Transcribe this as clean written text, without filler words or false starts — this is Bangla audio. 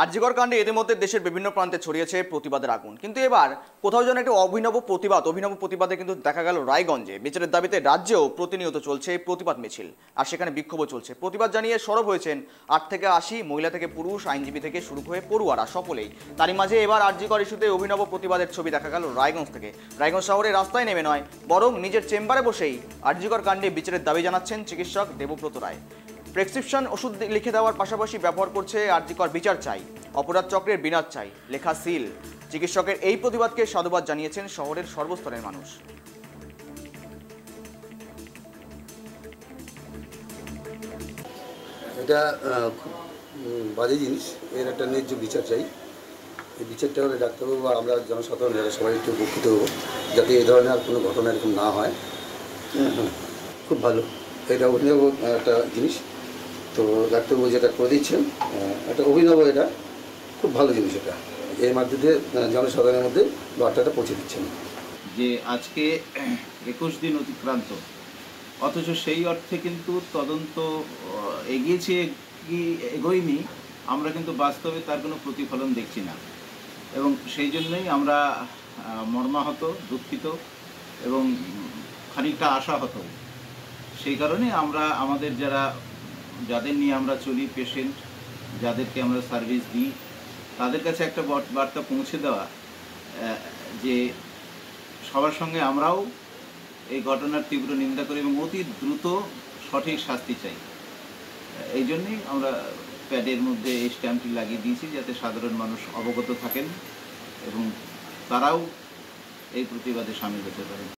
আরজিকর কাণ্ডে ইতিমধ্যে দেশের বিভিন্ন প্রান্তে ছড়িয়েছে প্রতিবাদের আগুন, কিন্তু এবার কোথাও যেন একটা অভিনব প্রতিবাদে কিন্তু দেখা গেল রায়গঞ্জে। বিচারের দাবিতে রাজ্যেও প্রতিনিয়ত চলছে প্রতিবাদ মিছিল, আর সেখানে বিক্ষোভও চলছে। প্রতিবাদ জানিয়ে সরব হয়েছেন 8 থেকে 80 মহিলা থেকে পুরুষ, আইনজীবী থেকে শুরু হয়ে পড়ুয়ারা সকলেই। তারই মাঝে এবার আরজিকর ইস্যুতে অভিনব প্রতিবাদের ছবি দেখা গেল রায়গঞ্জ থেকে। রায়গঞ্জ শহরে রাস্তায় নেমে নয়, বরং নিজের চেম্বারে বসেই আরজিকর কাণ্ডে বিচারের দাবি জানাচ্ছেন চিকিৎসক দেবব্রত রায়। প্রেসক্রিপশন ওষুধ লিখে দেওয়ার পাশাপাশি ব্যবহার করছে আরজিকর বিচার চাই, অপরাধ চক্রের বিনাশ চাই লেখা সিল। চিকিৎসকের এই প্রতিবাদকে সাধুবাদ জানিয়েছেন শহরের সর্বস্তরের মানুষ। এটা খুব বাজে জিনিস, এর একটা ন্যায্য বিচার চাই। এই বিচারটা হলে ডাক্তারবাবু বা আমরা জনসাধারণ যারা সবাই একটু উপকৃত হবো, যাতে এই ধরনের আর কোনো ঘটনা এরকম না হয়। খুব ভালো, এটা অভিনব একটা জিনিস। তো ডাক্তারবাবু যেটা করে দিচ্ছেন একটা অভিনব, এটা খুব ভালো জিনিস। এটা এর মাধ্যমে জনসাধারণের মধ্যে বার্তাটা পৌঁছে দিচ্ছেন যে আজকে 21 দিন অতিক্রান্ত, অথচ সেই অর্থে কিন্তু তদন্ত এগিয়েছে কি এগোয়নি, আমরা কিন্তু বাস্তবে তার কোনো প্রতিফলন দেখছি না। এবং সেই জন্যই আমরা মর্মাহত, দুঃখিত এবং খানিকটা আশাহত। সেই কারণে আমরা আমাদের যাদের নিয়ে আমরা চলি, পেশেন্ট যাদেরকে আমরা সার্ভিস দিই, তাদের কাছে একটা বার্তা পৌঁছে দেওয়া যে সবার সঙ্গে আমরাও এই ঘটনার তীব্র নিন্দা করি এবং অতি দ্রুত সঠিক শাস্তি চাই। এই জন্যই আমরা প্যাডের মধ্যে এই স্ট্যাম্পটি লাগিয়ে দিয়েছি, যাতে সাধারণ মানুষ অবগত থাকেন এবং তারাও এই প্রতিবাদে সামিল হতে পারেন।